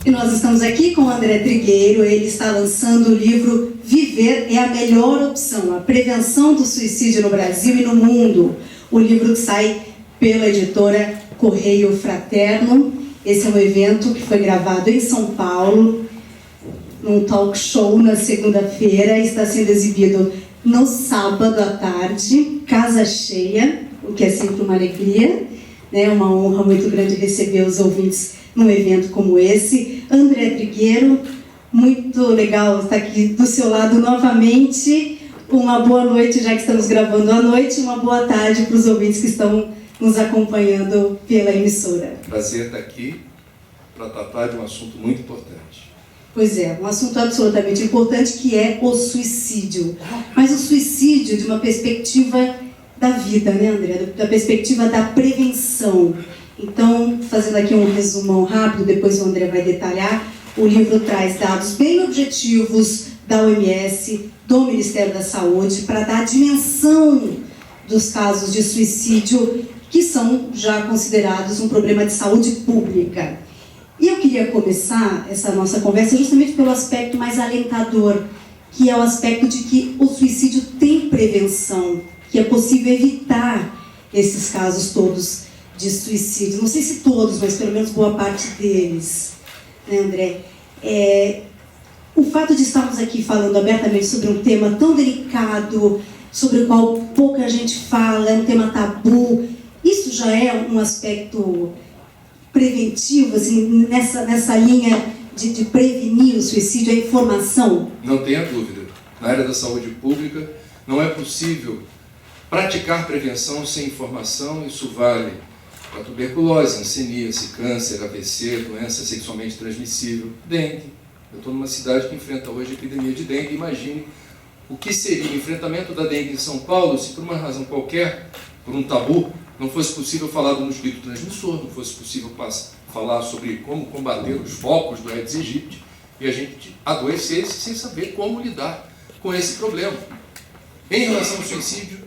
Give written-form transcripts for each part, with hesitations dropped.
E nós estamos aqui com o André Trigueiro. Ele está lançando o livro Viver é a Melhor Opção, a prevenção do suicídio no Brasil e no mundo. O livro que sai pela editora Correio Fraterno. Esse é um evento que foi gravado em São Paulo, num talk show na segunda-feira. Está sendo exibido no sábado à tarde, casa cheia, o que é sempre uma alegria, né? Uma honra muito grande receber os ouvintes num evento como esse. André Trigueiro, muito legal estar aqui do seu lado novamente. Uma boa noite, já que estamos gravando à noite, uma boa tarde para os ouvintes que estão nos acompanhando pela emissora. Prazer estar aqui para tratar de um assunto muito importante. Pois é, um assunto absolutamente importante, que é o suicídio. Mas o suicídio de uma perspectiva da vida, né, André? Da perspectiva da prevenção. Então, fazendo aqui um resumão rápido, depois o André vai detalhar, o livro traz dados bem objetivos da OMS, do Ministério da Saúde, para dar a dimensão dos casos de suicídio que são já considerados um problema de saúde pública. E eu queria começar essa nossa conversa justamente pelo aspecto mais alentador, que é o aspecto de que o suicídio tem prevenção, que é possível evitar esses casos todos de suicídio. Não sei se todos, mas pelo menos boa parte deles, né, André? O fato de estarmos aqui falando abertamente sobre um tema tão delicado, sobre o qual pouca gente fala, é um tema tabu, isso já é um aspecto preventivo, assim, nessa linha de prevenir o suicídio, a informação? Não tenha dúvida. Na área da saúde pública, não é possível praticar prevenção sem informação. Isso vale para tuberculose, hanseníase, câncer, AVC, doença sexualmente transmissível, dengue. Eu estou numa cidade que enfrenta hoje a epidemia de dengue. Imagine o que seria o enfrentamento da dengue em São Paulo se, por uma razão qualquer, por um tabu, não fosse possível falar do mosquito transmissor, não fosse possível falar sobre como combater os focos do Aedes aegypti, e a gente adoecesse sem saber como lidar com esse problema. Em relação ao suicídio,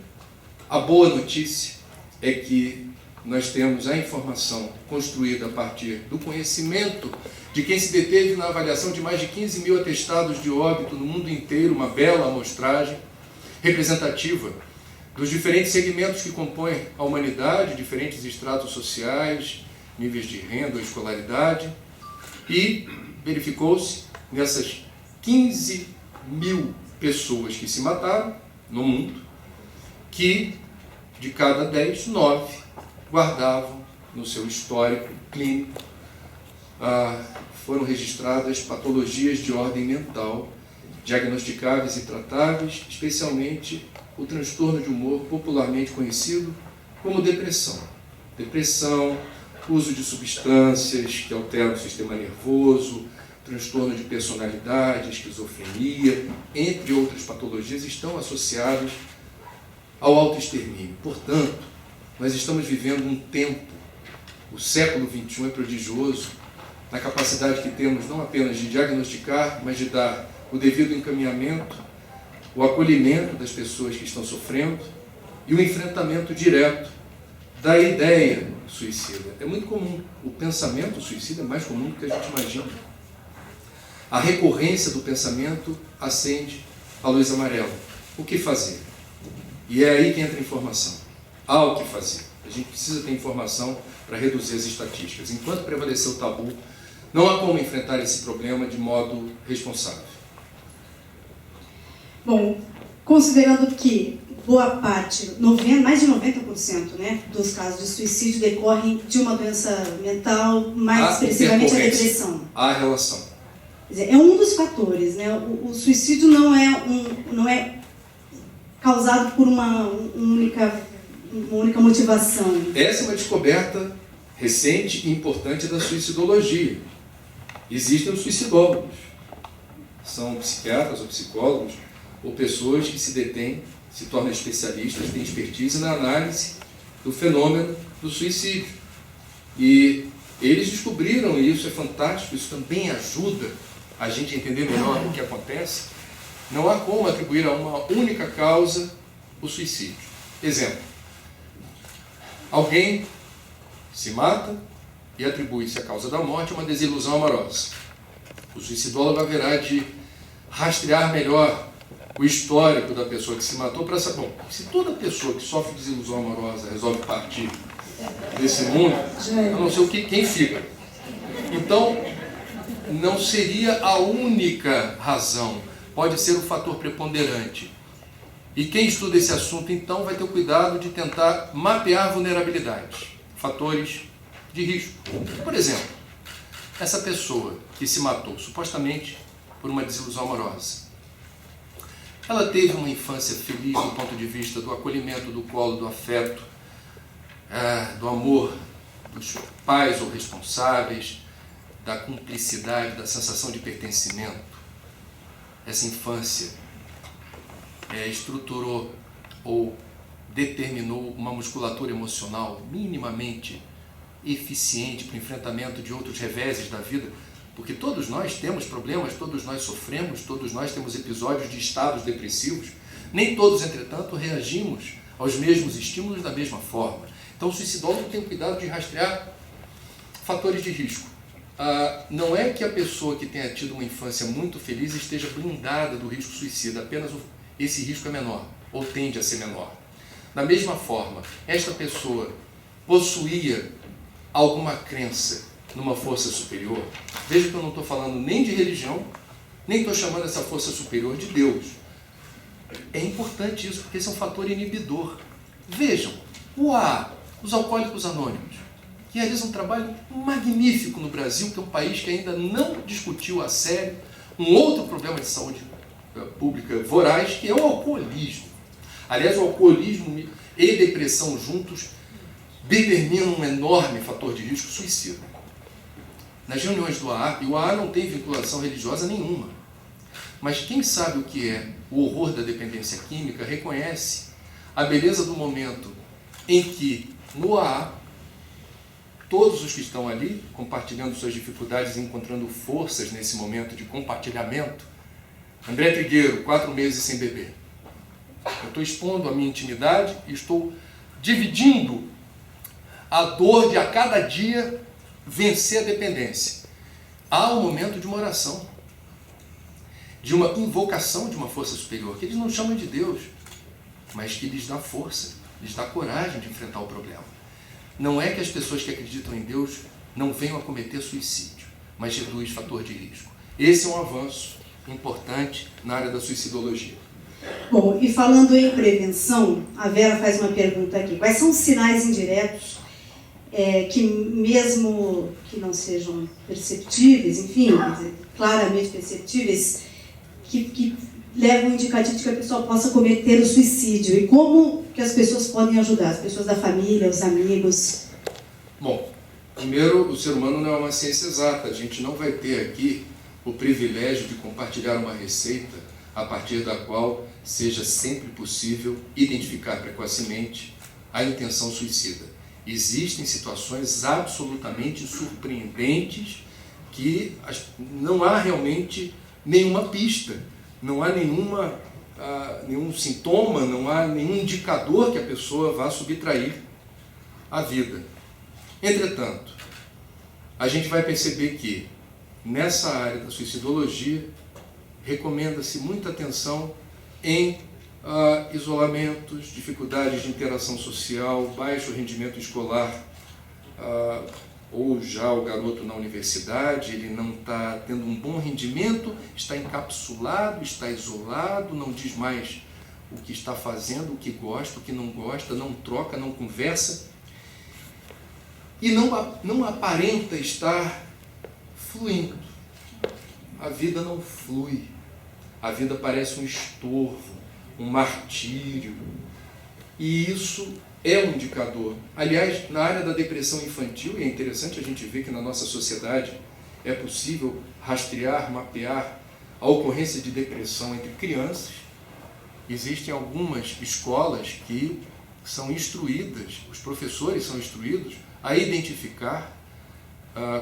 a boa notícia é que nós temos a informação construída a partir do conhecimento de quem se deteve na avaliação de mais de 15 mil atestados de óbito no mundo inteiro, uma bela amostragem representativa dos diferentes segmentos que compõem a humanidade, diferentes estratos sociais, níveis de renda, escolaridade, e verificou-se nessas 15 mil pessoas que se mataram no mundo, que de cada 10, 9 guardavam no seu histórico clínico, foram registradas patologias de ordem mental, diagnosticáveis e tratáveis, especialmente o transtorno de humor popularmente conhecido como depressão. Depressão, uso de substâncias que alteram o sistema nervoso, transtorno de personalidade, esquizofrenia, entre outras patologias, estão associadas ao autoextermínio. Portanto, nós estamos vivendo um tempo, o século XXI é prodigioso, na capacidade que temos não apenas de diagnosticar, mas de dar o devido encaminhamento, o acolhimento das pessoas que estão sofrendo e o enfrentamento direto da ideia suicida. É muito comum, o pensamento suicida é mais comum do que a gente imagina. A recorrência do pensamento acende a luz amarela. O que fazer? E é aí que entra a informação. Há o que fazer. A gente precisa ter informação para reduzir as estatísticas. Enquanto prevalecer o tabu, não há como enfrentar esse problema de modo responsável. Bom, considerando que boa parte, mais de 90%, né, dos casos de suicídio decorrem de uma doença mental, mais expressivamente a depressão. Há relação. Quer dizer, é um dos fatores, né? O suicídio não é causado por uma única motivação. Essa é uma descoberta recente e importante da suicidologia. Existem os suicidólogos. São psiquiatras ou psicólogos ou pessoas que se detêm, se tornam especialistas, têm expertise na análise do fenômeno do suicídio. E eles descobriram, e isso é fantástico, isso também ajuda a gente a entender melhor o que acontece. Não há como atribuir a uma única causa o suicídio. Exemplo, alguém se mata e atribui-se a causa da morte a uma desilusão amorosa. O suicidólogo haverá de rastrear melhor o histórico da pessoa que se matou para saber. Bom, se toda pessoa que sofre desilusão amorosa resolve partir desse mundo, eu não sei quem fica. Então, não seria a única razão, pode ser o fator preponderante. E quem estuda esse assunto, então, vai ter o cuidado de tentar mapear vulnerabilidades, fatores de risco. Por exemplo, essa pessoa que se matou, supostamente por uma desilusão amorosa, ela teve uma infância feliz do ponto de vista do acolhimento, do colo, do afeto, do amor dos pais ou responsáveis, da cumplicidade, da sensação de pertencimento. Essa infância estruturou ou determinou uma musculatura emocional minimamente eficiente para o enfrentamento de outros reveses da vida, porque todos nós temos problemas, todos nós sofremos, todos nós temos episódios de estados depressivos, nem todos, entretanto, reagimos aos mesmos estímulos da mesma forma. Então o suicidólogo tem o cuidado de rastrear fatores de risco. Não é que a pessoa que tenha tido uma infância muito feliz esteja blindada do risco suicida, apenas esse risco é menor, ou tende a ser menor. Da mesma forma, esta pessoa possuía alguma crença numa força superior. Veja que eu não estou falando nem de religião, nem estou chamando essa força superior de Deus. É importante isso, porque esse é um fator inibidor. Vejam, os Alcoólicos Anônimos, que realizam um trabalho magnífico no Brasil, que é um país que ainda não discutiu a sério um outro problema de saúde pública voraz, que é o alcoolismo. Aliás, o alcoolismo e depressão juntos determinam um enorme fator de risco suicida. Nas reuniões do AA, e o AA não tem vinculação religiosa nenhuma, mas quem sabe o que é o horror da dependência química reconhece a beleza do momento em que, no AA, todos os que estão ali, compartilhando suas dificuldades e encontrando forças nesse momento de compartilhamento. André Trigueiro, 4 meses sem beber. Eu estou expondo a minha intimidade e estou dividindo a dor de a cada dia vencer a dependência. Há um momento de uma oração, de uma invocação de uma força superior, que eles não chamam de Deus, mas que lhes dá força, lhes dá coragem de enfrentar o problema. Não é que as pessoas que acreditam em Deus não venham a cometer suicídio, mas reduz fator de risco. Esse é um avanço importante na área da suicidologia. Bom, e falando em prevenção, a Vera faz uma pergunta aqui. Quais são os sinais indiretos que, mesmo que não sejam perceptíveis, enfim, claramente perceptíveis, que levam um indicativo de que a pessoa possa cometer o suicídio? E como que as pessoas podem ajudar? As pessoas da família, os amigos? Bom, primeiro, o ser humano não é uma ciência exata. A gente não vai ter aqui o privilégio de compartilhar uma receita a partir da qual seja sempre possível identificar precocemente a intenção suicida. Existem situações absolutamente surpreendentes que não há realmente nenhuma pista, não há nenhum sintoma, não há nenhum indicador que a pessoa vá subtrair a vida. Entretanto, a gente vai perceber que nessa área da suicidologia recomenda-se muita atenção em isolamentos, dificuldades de interação social, baixo rendimento escolar, ou já o garoto na universidade, ele não está tendo um bom rendimento, está encapsulado, está isolado, não diz mais o que está fazendo, o que gosta, o que não gosta, não troca, não conversa, e não aparenta estar fluindo. A vida não flui, a vida parece um estorvo, um martírio, e isso é um indicador. Aliás, na área da depressão infantil, e é interessante a gente ver que na nossa sociedade é possível rastrear, mapear a ocorrência de depressão entre crianças. Existem algumas escolas que são instruídas, os professores são instruídos a identificar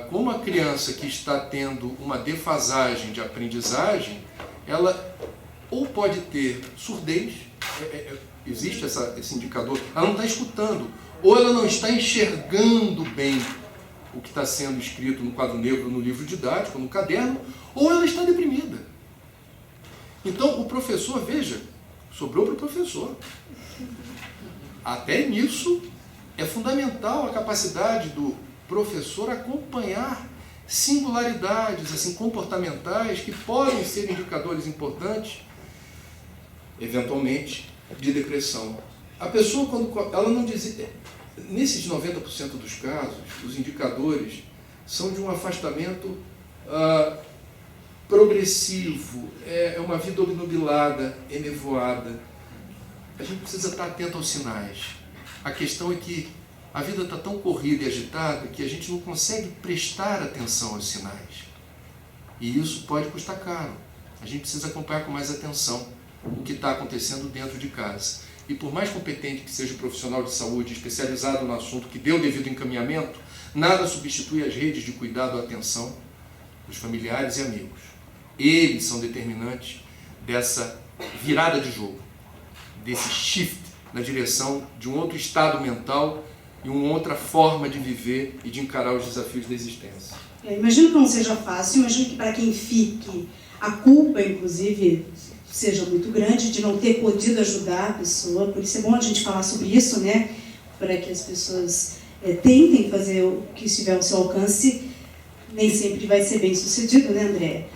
como a criança que está tendo uma defasagem de aprendizagem, ela ou pode ter surdez, existe esse indicador, ela não está escutando, ou ela não está enxergando bem o que está sendo escrito no quadro negro, no livro didático, no caderno, ou ela está deprimida. Então, o professor, veja, sobrou para o professor. Até nisso, é fundamental a capacidade do professor acompanhar singularidades assim, comportamentais que podem ser indicadores importantes, eventualmente, de depressão. A pessoa, quando ela não diz... Nesses 90% dos casos, os indicadores são de um afastamento progressivo, é uma vida obnubilada, enevoada. A gente precisa estar atento aos sinais. A questão é que a vida está tão corrida e agitada que a gente não consegue prestar atenção aos sinais. E isso pode custar caro. A gente precisa acompanhar com mais atenção o que está acontecendo dentro de casa. E por mais competente que seja o profissional de saúde especializado no assunto, que dê o devido encaminhamento, nada substitui as redes de cuidado e atenção dos familiares e amigos. Eles são determinantes dessa virada de jogo, desse shift na direção de um outro estado mental e uma outra forma de viver e de encarar os desafios da existência. Imagino que não seja fácil, imagino que para quem fique, a culpa, inclusive, seja muito grande de não ter podido ajudar a pessoa, por isso é bom a gente falar sobre isso, né? Para que as pessoas tentem fazer o que estiver ao seu alcance. Nem sempre vai ser bem sucedido, né, André?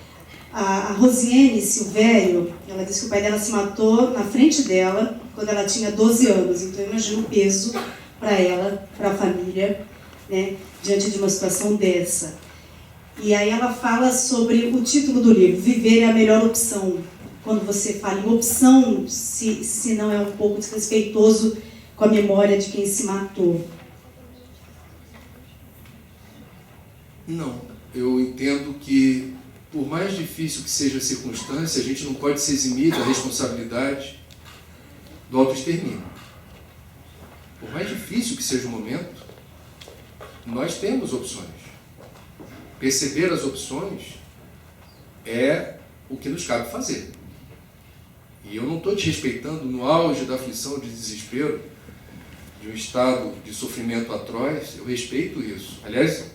A Rosiane Silvério, ela disse que o pai dela se matou na frente dela quando ela tinha 12 anos, então imagina o peso para ela, para a família, né, diante de uma situação dessa. E aí ela fala sobre o título do livro, Viver é a Melhor Opção. Quando você fala em opção, se não é um pouco desrespeitoso com a memória de quem se matou. Não, eu entendo que, por mais difícil que seja a circunstância, a gente não pode se eximir da responsabilidade do autoextermínio. Por mais difícil que seja o momento, nós temos opções. Perceber as opções é o que nos cabe fazer. E eu não estou te respeitando no auge da aflição, de desespero, de um estado de sofrimento atroz, eu respeito isso. Aliás,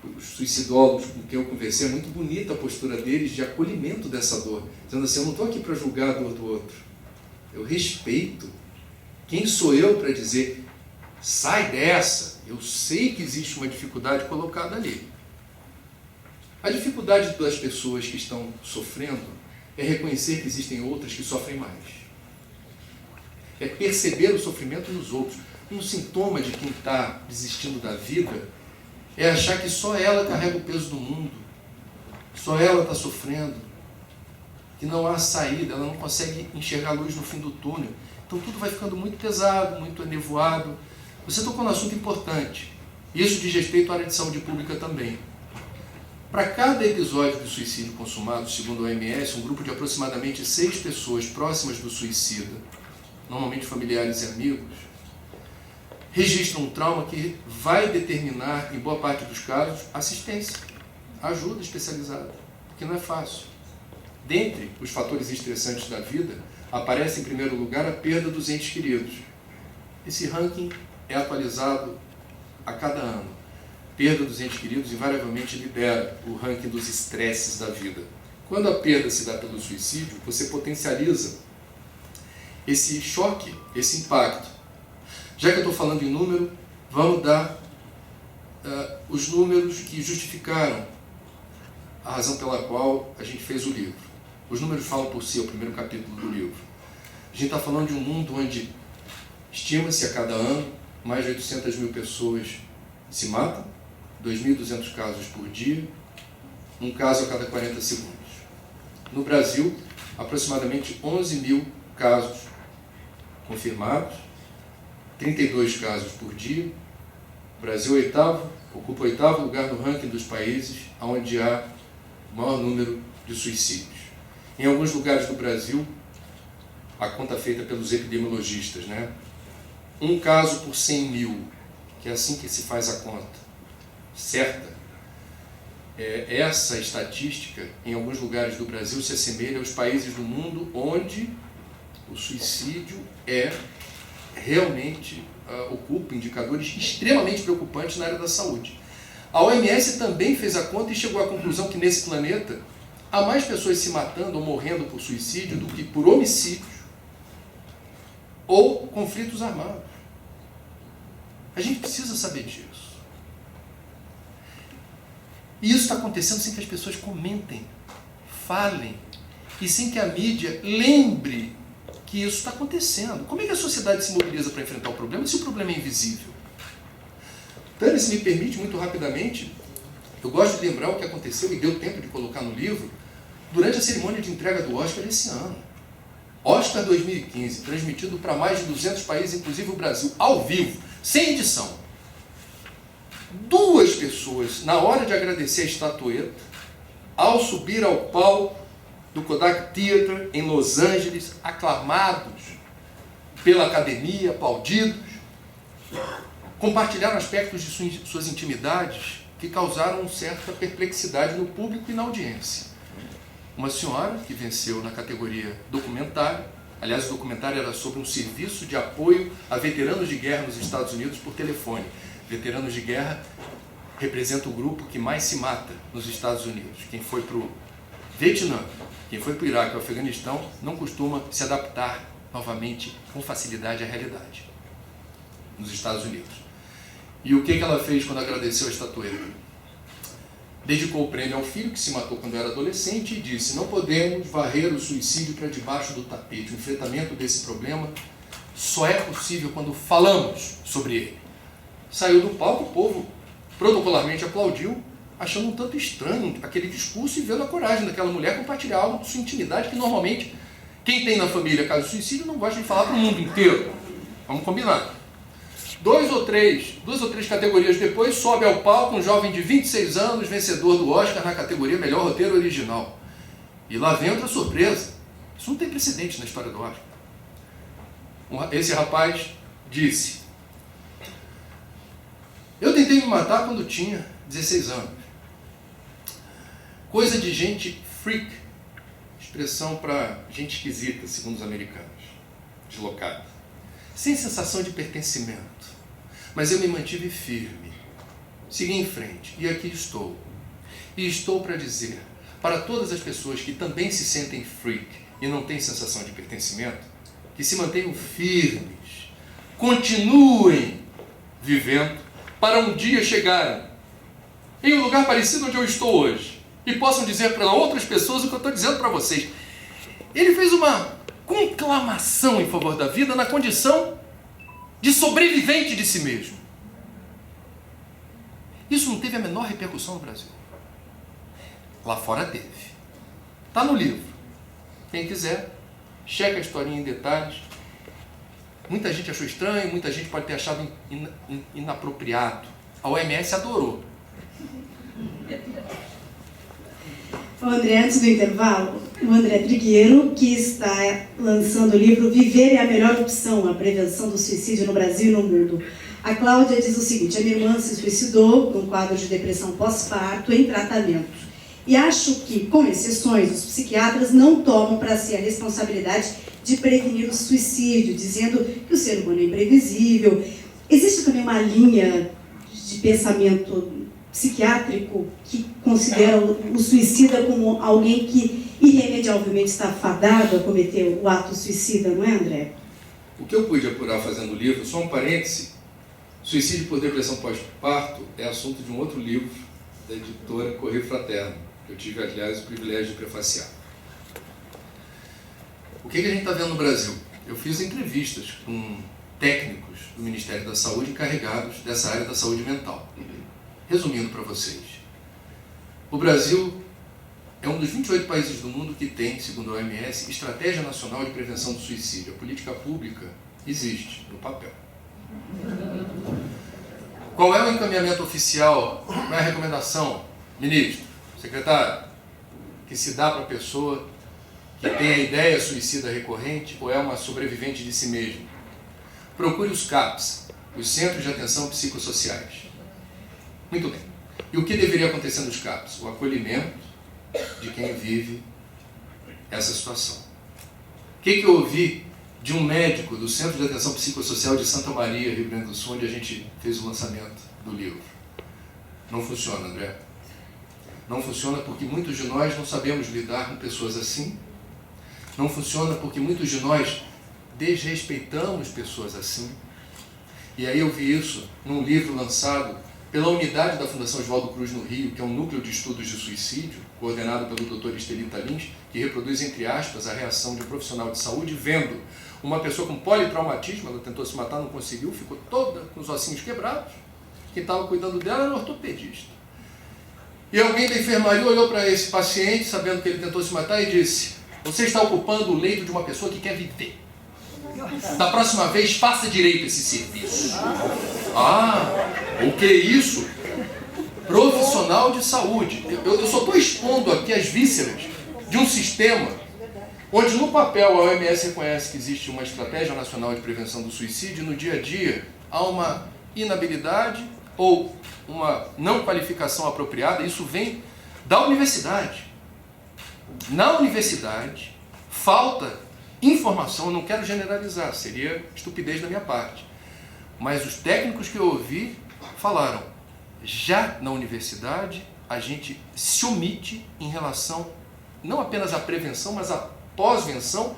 os suicidólogos com quem eu conversei, é muito bonita a postura deles de acolhimento dessa dor, dizendo assim, eu não estou aqui para julgar a dor do outro, eu respeito. Quem sou eu para dizer, sai dessa, eu sei que existe uma dificuldade colocada ali. A dificuldade das pessoas que estão sofrendo é reconhecer que existem outras que sofrem mais. É perceber o sofrimento nos outros. Um sintoma de quem está desistindo da vida é achar que só ela carrega o peso do mundo, só ela está sofrendo, que não há saída, ela não consegue enxergar a luz no fim do túnel. Então tudo vai ficando muito pesado, muito enevoado. Você tocou num assunto importante. Isso diz respeito à área de saúde pública também. Para cada episódio de suicídio consumado, segundo a OMS, um grupo de aproximadamente 6 pessoas próximas do suicida, normalmente familiares e amigos, registram um trauma que vai determinar, em boa parte dos casos, assistência, ajuda especializada, porque não é fácil. Dentre os fatores estressantes da vida, aparece em primeiro lugar a perda dos entes queridos. Esse ranking é atualizado a cada ano. Perda dos entes queridos invariavelmente lidera o ranking dos estresses da vida. Quando a perda se dá pelo suicídio, você potencializa esse choque, esse impacto. Já que eu estou falando em número, vamos dar os números que justificaram a razão pela qual a gente fez o livro. Os números falam por si, é o primeiro capítulo do livro. A gente está falando de um mundo onde estima-se a cada ano mais de 800 mil pessoas se matam, 2.200 casos por dia, um caso a cada 40 segundos. No Brasil, aproximadamente 11 mil casos confirmados, 32 casos por dia. O Brasil ocupa o 8º lugar no ranking dos países onde há o maior número de suicídios. Em alguns lugares do Brasil, a conta feita pelos epidemiologistas, né? Um caso por 100 mil, que é assim que se faz a conta certa. Essa estatística, em alguns lugares do Brasil, se assemelha aos países do mundo onde o suicídio realmente ocupa indicadores extremamente preocupantes na área da saúde. A OMS também fez a conta e chegou à conclusão que nesse planeta há mais pessoas se matando ou morrendo por suicídio do que por homicídio ou conflitos armados. A gente precisa saber disso. E isso está acontecendo sem que as pessoas comentem, falem, e sem que a mídia lembre que isso está acontecendo. Como é que a sociedade se mobiliza para enfrentar o problema se o problema é invisível? Tânia, se me permite, muito rapidamente, eu gosto de lembrar o que aconteceu e deu tempo de colocar no livro durante a cerimônia de entrega do Oscar esse ano. Oscar 2015, transmitido para mais de 200 países, inclusive o Brasil, ao vivo, sem edição. 2 pessoas, na hora de agradecer a estatueta, ao subir ao palco do Kodak Theatre em Los Angeles, aclamados pela academia, aplaudidos, compartilharam aspectos de suas intimidades que causaram certa perplexidade no público e na audiência. Uma senhora que venceu na categoria documentário, aliás, o documentário era sobre um serviço de apoio a veteranos de guerra nos Estados Unidos por telefone. Veteranos de guerra representa o grupo que mais se mata nos Estados Unidos. Quem foi para o Vietnã, quem foi para o Iraque ou Afeganistão, não costuma se adaptar novamente com facilidade à realidade nos Estados Unidos. E o que ela fez quando agradeceu a estatueta? Dedicou o prêmio ao filho que se matou quando era adolescente e disse: não podemos varrer o suicídio para debaixo do tapete. O enfrentamento desse problema só é possível quando falamos sobre ele. Saiu do palco, o povo protocolarmente aplaudiu, achando um tanto estranho aquele discurso e vendo a coragem daquela mulher compartilhar algo de sua intimidade que normalmente quem tem na família caso de suicídio não gosta de falar para o mundo inteiro. Vamos combinar. Duas ou três categorias depois, sobe ao palco um jovem de 26 anos, vencedor do Oscar na categoria Melhor Roteiro Original. E lá vem outra surpresa. Isso não tem precedente na história do Oscar. Esse rapaz disse: eu tentei me matar quando tinha 16 anos. Coisa de gente freak, expressão para gente esquisita, segundo os americanos, deslocada, sem sensação de pertencimento. Mas eu me mantive firme, segui em frente, e aqui estou. E estou para dizer, para todas as pessoas que também se sentem freak e não têm sensação de pertencimento, que se mantenham firmes, continuem vivendo, para um dia chegarem em um lugar parecido onde eu estou hoje, e possam dizer para outras pessoas o que eu estou dizendo para vocês. Ele fez uma conclamação em favor da vida na condição de sobrevivente de si mesmo. Isso não teve a menor repercussão no Brasil. Lá fora teve. Está no livro. Quem quiser, checa a historinha em detalhes. Muita gente achou estranho, muita gente pode ter achado inapropriado. A OMS adorou. André, antes do intervalo, o André Trigueiro, que está lançando o livro Viver é a Melhor Opção, a Prevenção do Suicídio no Brasil e no Mundo. A Cláudia diz o seguinte: a minha irmã se suicidou com um quadro de depressão pós-parto em tratamento. E acho que, com exceções, os psiquiatras não tomam para si a responsabilidade de prevenir o suicídio, dizendo que o ser humano é imprevisível. Existe também uma linha de pensamento psiquiátrico que considera o suicida como alguém que irremediavelmente está fadado a cometer o ato suicida, não é, André? O que eu pude apurar fazendo o livro, só um parêntese, suicídio por depressão pós-parto é assunto de um outro livro da editora Correio Fraterno, que eu tive, aliás, o privilégio de prefaciar. O que a gente está vendo no Brasil? Eu fiz entrevistas com técnicos do Ministério da Saúde encarregados dessa área da saúde mental. Resumindo para vocês, o Brasil é um dos 28 países do mundo que tem, segundo a OMS, Estratégia Nacional de Prevenção do Suicídio. A política pública existe no papel. Qual é o encaminhamento oficial? Qual é a recomendação, ministro, secretário, que se dá para a pessoa que tem a ideia suicida recorrente ou é uma sobrevivente de si mesma? Procure os CAPs, os Centros de Atenção Psicossociais. Muito bem. E o que deveria acontecer nos CAPs? O acolhimento de quem vive essa situação. O que eu ouvi de um médico do Centro de Atenção Psicossocial de Santa Maria, Rio Grande do Sul, onde a gente fez o lançamento do livro? Não funciona, André. Não funciona porque muitos de nós não sabemos lidar com pessoas assim. Não funciona porque muitos de nós desrespeitamos pessoas assim. E aí eu vi isso num livro lançado pela unidade da Fundação Oswaldo Cruz no Rio, que é um núcleo de estudos de suicídio, coordenado pelo Dr. Estelita Lins, que reproduz, entre aspas, a reação de um profissional de saúde vendo uma pessoa com politraumatismo. Ela tentou se matar, não conseguiu, ficou toda com os ossinhos quebrados. Quem estava cuidando dela era um ortopedista. E alguém da enfermaria olhou para esse paciente, sabendo que ele tentou se matar, e disse: você está ocupando o leito de uma pessoa que quer viver. Da próxima vez, faça direito esse serviço. O que é isso? Profissional de saúde. Eu só estou expondo aqui as vísceras de um sistema onde no papel a OMS reconhece que existe uma estratégia nacional de prevenção do suicídio, e no dia a dia há uma inabilidade ou uma não qualificação apropriada. Isso vem da universidade. Na universidade falta informação. Eu não quero generalizar, seria estupidez da minha parte, mas os técnicos que eu ouvi falaram: já na universidade a gente se omite em relação não apenas à prevenção, mas à pós-venção,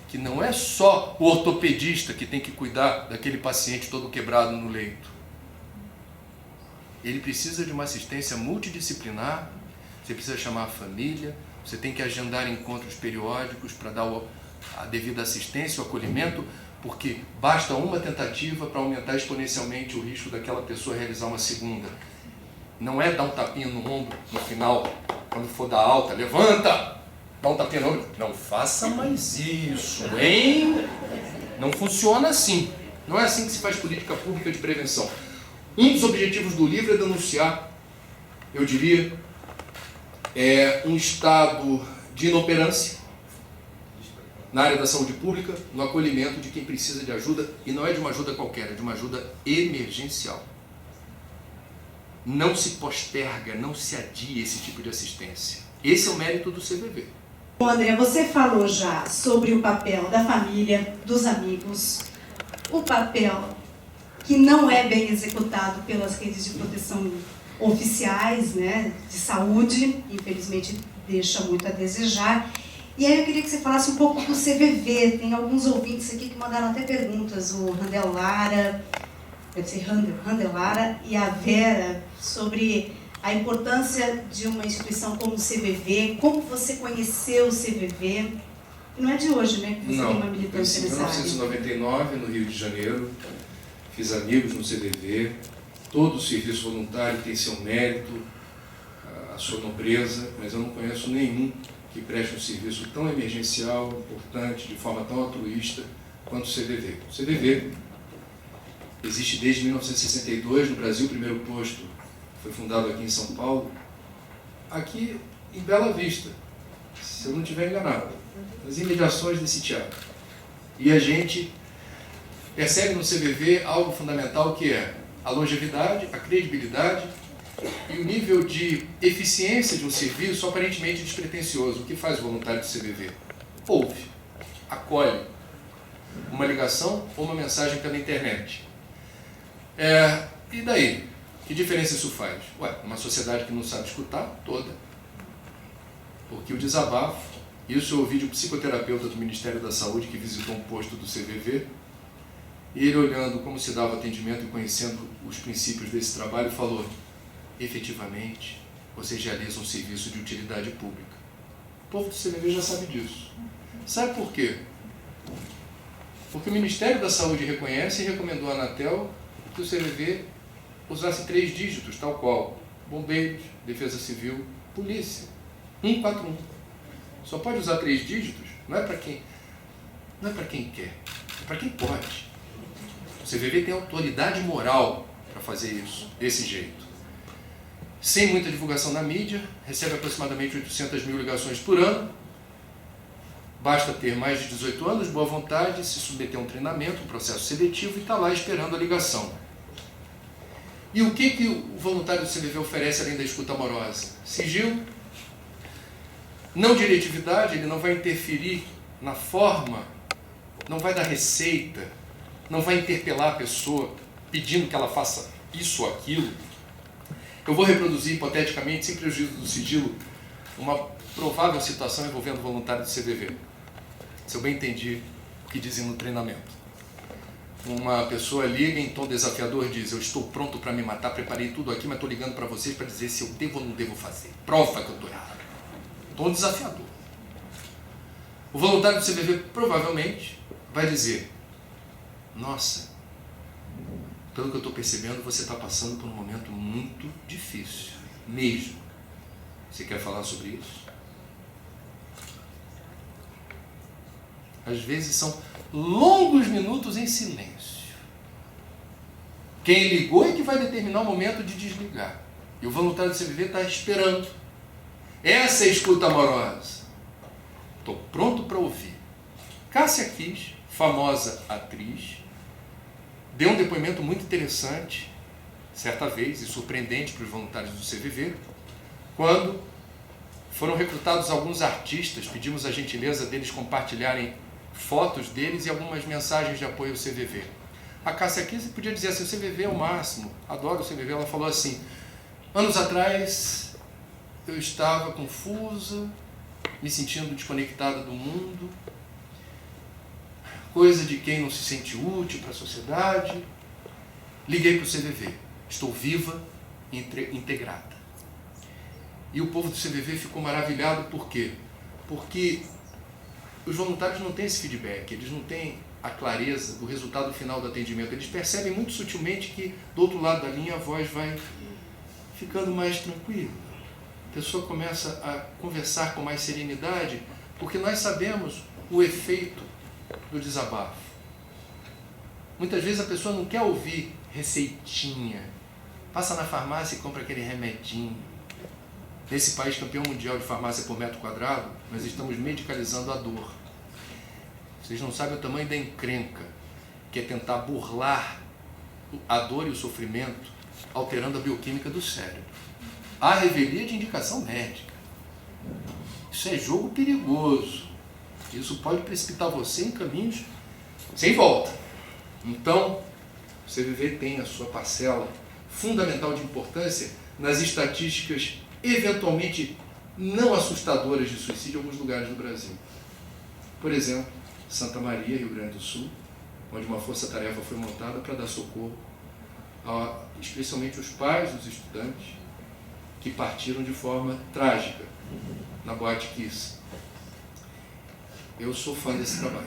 que não é só o ortopedista que tem que cuidar daquele paciente todo quebrado no leito. Ele precisa de uma assistência multidisciplinar. Você precisa chamar a família, você tem que agendar encontros periódicos para dar a devida assistência, o acolhimento, porque basta uma tentativa para aumentar exponencialmente o risco daquela pessoa realizar uma segunda. Não é dar um tapinha no ombro no final, quando for dar alta, levanta, dá um tapinha no ombro. Não faça mais isso, hein? Não funciona assim. Não é assim que se faz política pública de prevenção. Um dos objetivos do livro é denunciar, eu diria, um estado de inoperância na área da saúde pública, no acolhimento de quem precisa de ajuda, e não é de uma ajuda qualquer, é de uma ajuda emergencial. Não se posterga, não se adia esse tipo de assistência. Esse é o mérito do CVV. Bom, André, você falou já sobre o papel da família, dos amigos, o papel que não é bem executado pelas redes de proteção oficiais, né, de saúde, infelizmente deixa muito a desejar. E aí eu queria que você falasse um pouco do CVV. Tem alguns ouvintes aqui que mandaram até perguntas, o Randel Lara, deve ser Randel Lara, e a Vera, sobre a importância de uma instituição como o CVV, como você conheceu o CVV. Não é de hoje, né, que você tem uma militância nessa área. Em 1999, no Rio de Janeiro, fiz amigos no CVV. Todo o serviço voluntário tem seu mérito, a sua nobreza, mas eu não conheço nenhum que preste um serviço tão emergencial, importante, de forma tão altruísta quanto o CVV. O CVV existe desde 1962 no Brasil. O primeiro posto foi fundado aqui em São Paulo, aqui em Bela Vista, se eu não estiver enganado, nas imediações desse teatro. E a gente percebe no CVV algo fundamental, que é a longevidade, a credibilidade e o nível de eficiência de um serviço aparentemente despretensioso. O que faz o voluntário do CVV? Ouve, acolhe uma ligação ou uma mensagem pela internet. E daí? Que diferença isso faz? Uma sociedade que não sabe escutar, toda. Porque o desabafo, isso eu ouvi de um psicoterapeuta do Ministério da Saúde que visitou um posto do CVV, e ele, olhando como se dava atendimento e conhecendo os princípios desse trabalho, falou: efetivamente, vocês realizam um serviço de utilidade pública. O povo do CVV já sabe disso. Sabe por quê? Porque o Ministério da Saúde reconhece e recomendou à Anatel que o CVV usasse 3 dígitos, tal qual bombeiros, defesa civil, polícia. 141. Só pode usar 3 dígitos, não é para quem quer, é para quem pode. O CVV tem autoridade moral para fazer isso, desse jeito. Sem muita divulgação na mídia, recebe aproximadamente 800 mil ligações por ano. Basta ter mais de 18 anos, boa vontade, se submeter a um treinamento, um processo seletivo, e está lá esperando a ligação. E o que o voluntário do CVV oferece além da escuta amorosa? Sigilo, não diretividade, ele não vai interferir na forma, não vai dar receita, não vai interpelar a pessoa pedindo que ela faça isso ou aquilo. Eu vou reproduzir hipoteticamente, sem prejuízo do sigilo, uma provável situação envolvendo voluntário do CVV. Se eu bem entendi o que dizem no treinamento. Uma pessoa liga em tom desafiador e diz: eu estou pronto para me matar, preparei tudo aqui, mas estou ligando para vocês para dizer se eu devo ou não devo fazer. Prova que eu estou errado. Tom desafiador. O voluntário do CVV provavelmente vai dizer: nossa, pelo que eu estou percebendo, você está passando por um momento muito difícil, mesmo. Você quer falar sobre isso? Às vezes são longos minutos em silêncio. Quem ligou é que vai determinar o momento de desligar. E o voluntário do CVV está esperando. Essa é a escuta amorosa. Estou pronto para ouvir. Cássia Kiss, famosa atriz, deu um depoimento muito interessante, certa vez, e surpreendente para os voluntários do CVV, quando foram recrutados alguns artistas, pedimos a gentileza deles compartilharem fotos deles e algumas mensagens de apoio ao CVV. A Cássia Kiss podia dizer assim: o CVV é o máximo, adoro o CVV. Ela falou assim: anos atrás eu estava confusa, me sentindo desconectada do mundo, coisa de quem não se sente útil para a sociedade. Liguei para o CVV, estou viva e integrada. E o povo do CVV ficou maravilhado. Por quê? Porque os voluntários não têm esse feedback, eles não têm a clareza do resultado final do atendimento. Eles percebem muito sutilmente que do outro lado da linha a voz vai ficando mais tranquila. A pessoa começa a conversar com mais serenidade, porque nós sabemos o efeito do desabafo. Muitas vezes a pessoa não quer ouvir receitinha. Passa na farmácia e compra aquele remedinho. Nesse país campeão mundial de farmácia por metro quadrado, nós estamos medicalizando a dor. Vocês não sabem o tamanho da encrenca, que é tentar burlar a dor e o sofrimento, alterando a bioquímica do cérebro. Há revelia de indicação médica. Isso é jogo perigoso. Isso pode precipitar você em caminhos sem volta. Então, o CVV tem a sua parcela fundamental de importância nas estatísticas eventualmente não assustadoras de suicídio em alguns lugares do Brasil. Por exemplo, Santa Maria, Rio Grande do Sul, onde uma força-tarefa foi montada para dar socorro especialmente os pais dos estudantes que partiram de forma trágica na Boate Kiss. Eu sou fã desse trabalho.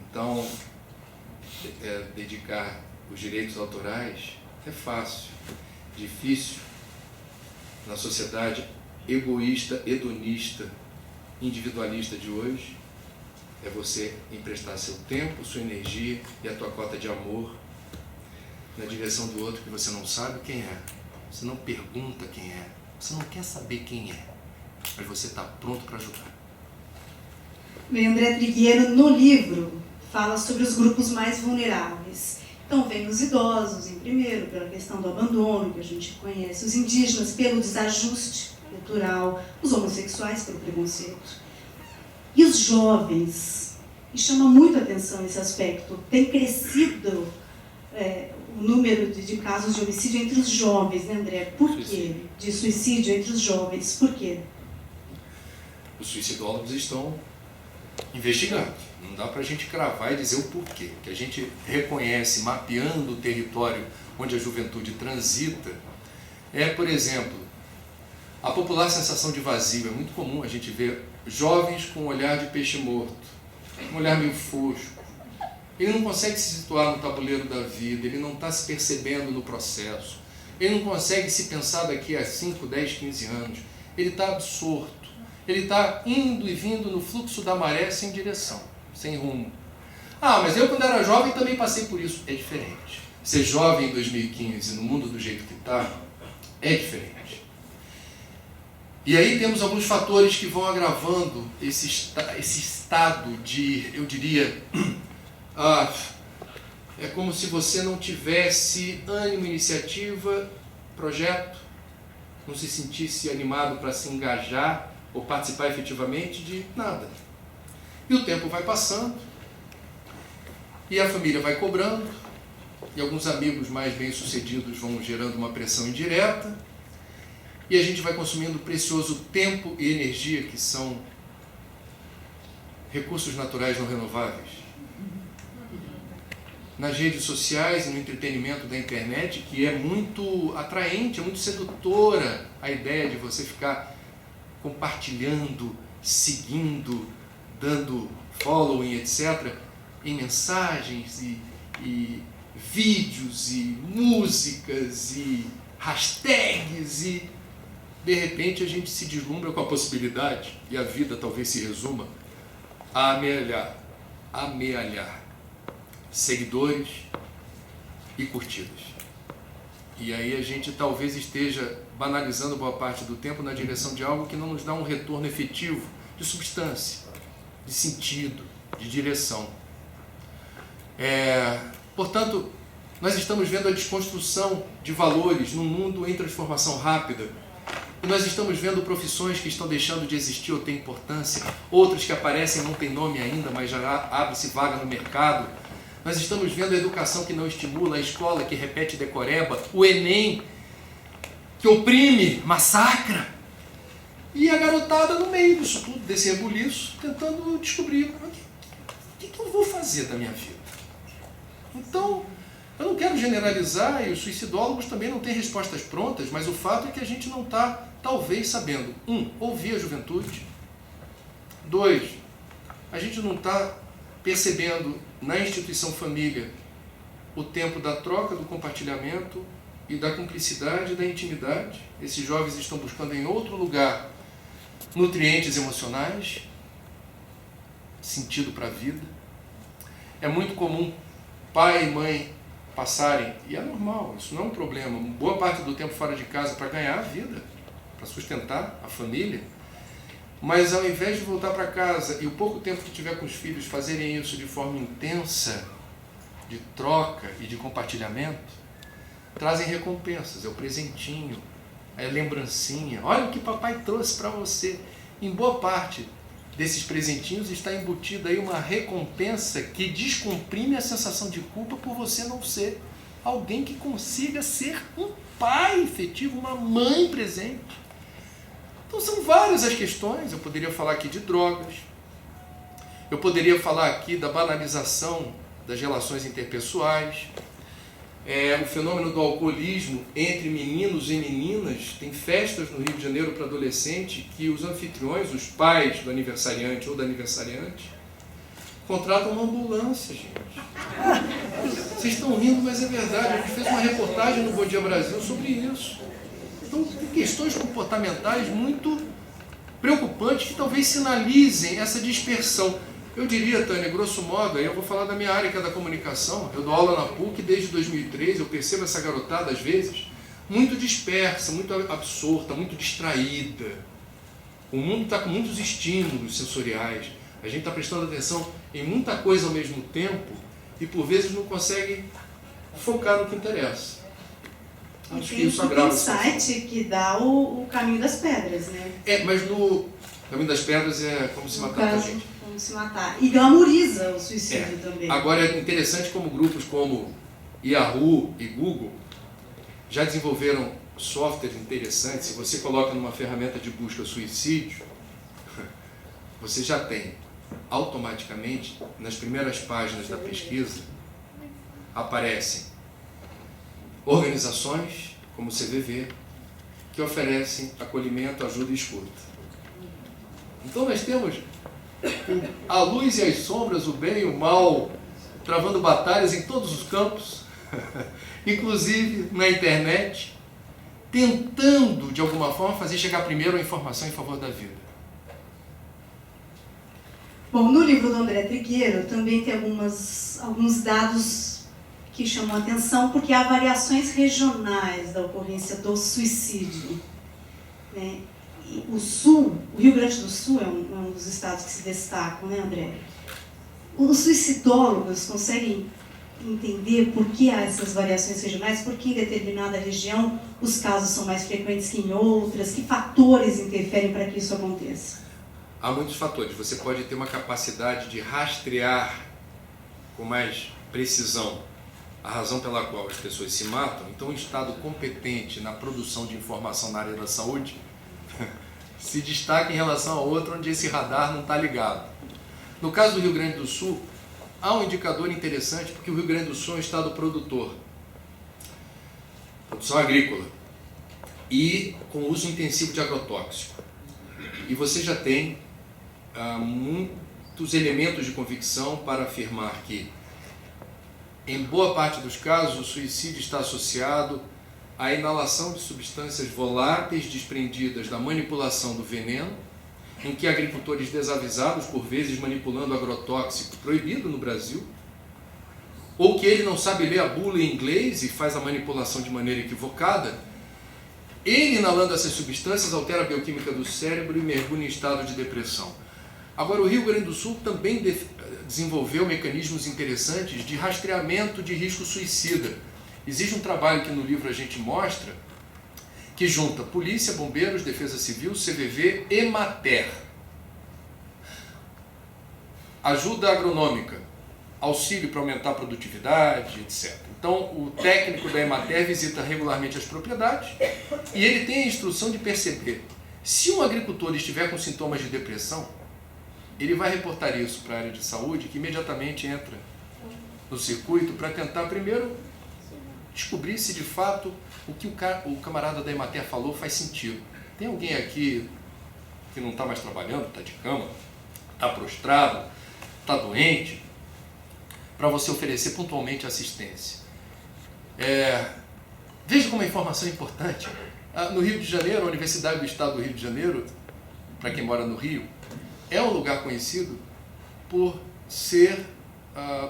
Então, dedicar os direitos autorais é fácil. Difícil na sociedade egoísta, hedonista, individualista de hoje é você emprestar seu tempo, sua energia e a tua cota de amor na direção do outro que você não sabe quem é, você não pergunta quem é, você não quer saber quem é, mas você está pronto para ajudar. Bem, André Trigueiro, no livro, fala sobre os grupos mais vulneráveis. Então, vem os idosos, em primeiro, pela questão do abandono, que a gente conhece, os indígenas pelo desajuste cultural, os homossexuais pelo preconceito. E os jovens, e chama muito a atenção esse aspecto, tem crescido o número de casos de homicídio entre os jovens, né, André? Por quê? De suicídio entre os jovens, por quê? Os suicidólogos estão investigando. Não dá para a gente cravar e dizer o porquê. O que a gente reconhece mapeando o território onde a juventude transita é, por exemplo, a popular sensação de vazio. É muito comum a gente ver jovens com um olhar de peixe morto, um olhar meio fosco. Ele não consegue se situar no tabuleiro da vida, ele não está se percebendo no processo, ele não consegue se pensar daqui a 5, 10, 15 anos. Ele está absorto, ele está indo e vindo no fluxo da maré sem direção, sem rumo. Ah, mas eu quando era jovem também passei por isso. É diferente. Ser jovem em 2015, no mundo do jeito que está, é diferente. E aí temos alguns fatores que vão agravando esse estado de, eu diria, é como se você não tivesse ânimo, iniciativa, projeto, não se sentisse animado para se engajar ou participar efetivamente de nada. E o tempo vai passando, e a família vai cobrando, e alguns amigos mais bem-sucedidos vão gerando uma pressão indireta, e a gente vai consumindo precioso tempo e energia, que são recursos naturais não renováveis. Nas redes sociais e no entretenimento da internet, que é muito atraente, é muito sedutora a ideia de você ficar compartilhando, seguindo, dando following, etc., em mensagens e vídeos e músicas e hashtags, e de repente a gente se deslumbra com a possibilidade, e a vida talvez se resuma a amealhar seguidores e curtidas. E aí a gente talvez esteja banalizando boa parte do tempo na direção de algo que não nos dá um retorno efetivo de substância, de sentido, de direção. Portanto, nós estamos vendo a desconstrução de valores num mundo em transformação rápida. E nós estamos vendo profissões que estão deixando de existir ou têm importância, outras que aparecem e não têm nome ainda, mas já abre-se vaga no mercado. Nós estamos vendo a educação que não estimula, a escola que repete decoreba, o Enem que oprime, massacra, e a garotada no meio disso tudo, desse rebuliço, tentando descobrir o que eu vou fazer da minha vida. Então, eu não quero generalizar, e os suicidólogos também não têm respostas prontas, mas o fato é que a gente não está, talvez, sabendo, ouvir a juventude. 2, a gente não está percebendo na instituição família o tempo da troca, do compartilhamento e da cumplicidade e da intimidade. Esses jovens estão buscando em outro lugar nutrientes emocionais, sentido para a vida. É muito comum pai e mãe passarem, e é normal, isso não é um problema, boa parte do tempo fora de casa para ganhar a vida, para sustentar a família, mas ao invés de voltar para casa e o pouco tempo que tiver com os filhos fazerem isso de forma intensa, de troca e de compartilhamento, trazem recompensas, é o presentinho, é a lembrancinha, olha o que papai trouxe para você. Em boa parte desses presentinhos está embutida aí uma recompensa que descomprime a sensação de culpa por você não ser alguém que consiga ser um pai efetivo, uma mãe presente. Então são várias as questões. Eu poderia falar aqui de drogas, eu poderia falar aqui da banalização das relações interpessoais, o fenômeno do alcoolismo entre meninos e meninas. Tem festas no Rio de Janeiro para adolescente que os anfitriões, os pais do aniversariante ou da aniversariante, contratam uma ambulância, gente. Vocês estão rindo, mas é verdade. A gente fez uma reportagem no Bom Dia Brasil sobre isso. Então, tem questões comportamentais muito preocupantes que talvez sinalizem essa dispersão. Eu diria, Tânia, grosso modo, aí eu vou falar da minha área, que é da comunicação. Eu dou aula na PUC desde 2013, eu percebo essa garotada, às vezes, muito dispersa, muito absorta, muito distraída. O mundo está com muitos estímulos sensoriais. A gente está prestando atenção em muita coisa ao mesmo tempo e, por vezes, não consegue focar no que interessa. Acho que isso agrava. Tem site que dá o caminho das pedras, né? Mas no caminho das pedras é como se matar a gente. Como se matar. E glamoriza o suicídio também. Agora é interessante como grupos como Yahoo e Google já desenvolveram softwares interessantes. Se você coloca numa ferramenta de busca suicídio, você já tem automaticamente, nas primeiras páginas da pesquisa, aparecem organizações como o CVV, que oferecem acolhimento, ajuda e escuta. Então nós temos a luz e as sombras, o bem e o mal, travando batalhas em todos os campos, inclusive na internet, tentando de alguma forma fazer chegar primeiro a informação em favor da vida. Bom, no livro do André Trigueiro também tem alguns dados que chamam a atenção, porque há variações regionais da ocorrência do suicídio, né? E o Rio Grande do Sul é um dos estados que se destacam, né, André? Os suicidólogos conseguem entender por que há essas variações regionais, por que em determinada região os casos são mais frequentes que em outras, que fatores interferem para que isso aconteça? Há muitos fatores. Você pode ter uma capacidade de rastrear com mais precisão a razão pela qual as pessoas se matam, então um Estado competente na produção de informação na área da saúde se destaca em relação a outro onde esse radar não está ligado. No caso do Rio Grande do Sul, há um indicador interessante, porque o Rio Grande do Sul é um estado produtor, produção agrícola, e com uso intensivo de agrotóxico. E você já tem muitos elementos de convicção para afirmar que, em boa parte dos casos, o suicídio está associado à inalação de substâncias voláteis desprendidas da manipulação do veneno, em que agricultores desavisados, por vezes manipulando agrotóxico proibido no Brasil, ou que ele não sabe ler a bula em inglês e faz a manipulação de maneira equivocada, ele, inalando essas substâncias, altera a bioquímica do cérebro e mergulha em estado de depressão. Agora, o Rio Grande do Sul também desenvolveu mecanismos interessantes de rastreamento de risco suicida. Existe um trabalho que no livro a gente mostra, que junta polícia, bombeiros, defesa civil, CVV, Emater, ajuda agronômica, auxílio para aumentar a produtividade, etc. Então, o técnico da Emater visita regularmente as propriedades e ele tem a instrução de perceber se um agricultor estiver com sintomas de depressão, ele vai reportar isso para a área de saúde, que imediatamente entra no circuito para tentar primeiro descobrir se de fato o que o camarada da Emater falou faz sentido. Tem alguém aqui que não está mais trabalhando, está de cama, está prostrado, está doente, para você oferecer pontualmente assistência. Veja como a informação é importante. No Rio de Janeiro, a Universidade do Estado do Rio de Janeiro, para quem mora no Rio, é um lugar conhecido por ser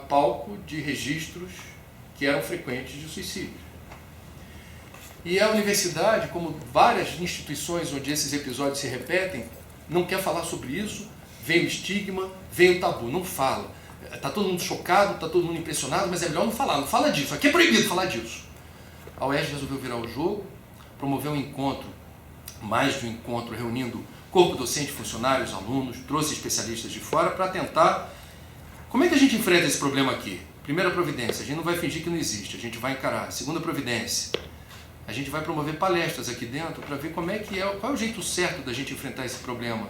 palco de registros que eram frequentes de suicídio. E a universidade, como várias instituições onde esses episódios se repetem, não quer falar sobre isso, vem o estigma, vem o tabu, não fala. Está todo mundo chocado, está todo mundo impressionado, mas é melhor não falar, não fala disso, aqui é proibido falar disso. A UERJ resolveu virar o jogo, promoveu um encontro, mais de um encontro, reunindo corpo docente, funcionários, alunos, trouxe especialistas de fora para tentar... Como é que a gente enfrenta esse problema aqui? Primeira providência, a gente não vai fingir que não existe, a gente vai encarar. Segunda providência, a gente vai promover palestras aqui dentro para ver como é que qual é o jeito certo da gente enfrentar esse problema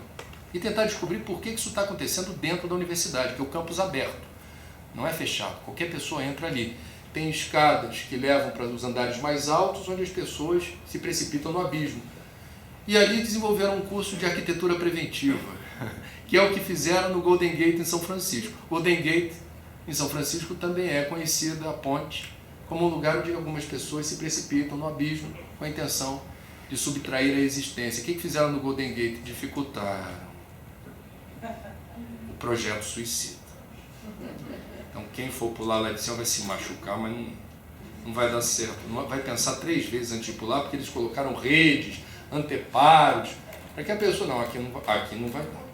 e tentar descobrir por que isso está acontecendo dentro da universidade, que é o campus aberto, não é fechado, qualquer pessoa entra ali. Tem escadas que levam para os andares mais altos, onde as pessoas se precipitam no abismo. E ali desenvolveram um curso de arquitetura preventiva, que é o que fizeram no Golden Gate em São Francisco. Golden Gate em São Francisco também é conhecida a ponte como um lugar onde algumas pessoas se precipitam no abismo com a intenção de subtrair a existência. O que fizeram no Golden Gate? Dificultaram o projeto suicida. Então quem for pular lá de cima vai se machucar, mas não vai dar certo. Não vai pensar 3 vezes antes de pular, porque eles colocaram redes, anteparos, para que a pessoa, não, aqui não vai dar.